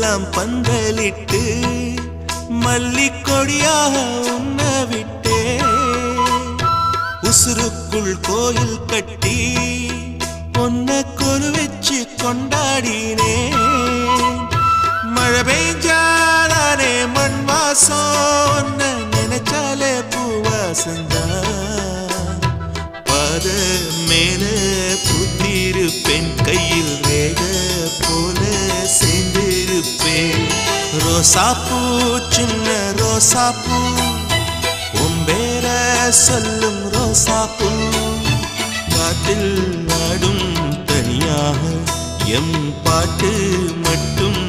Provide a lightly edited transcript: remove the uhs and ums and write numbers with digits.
ஊரெல்லாம் பந்தலிட்டு மல்லிக்கொடியாக உண்ண விட்டே உசுருக்குள் கோயில் கட்டி பொன்ன கொலு வச்சு கொண்டாடினே மழை பெய்ஞ்சாலே மண் வாசம் நினைச்சாலே பூவாசந்தா பாத மேல புத்திருப்பேன் கையில் ரேக போல சேர்ந்திருப்பேன் ரோசாப்பூ சின்ன ரோசாப்பூ உம்பேர சொல்லும் ரோசாப்பூ காட்டில் நாடும் தனியாக எம் பாட்டு மட்டும்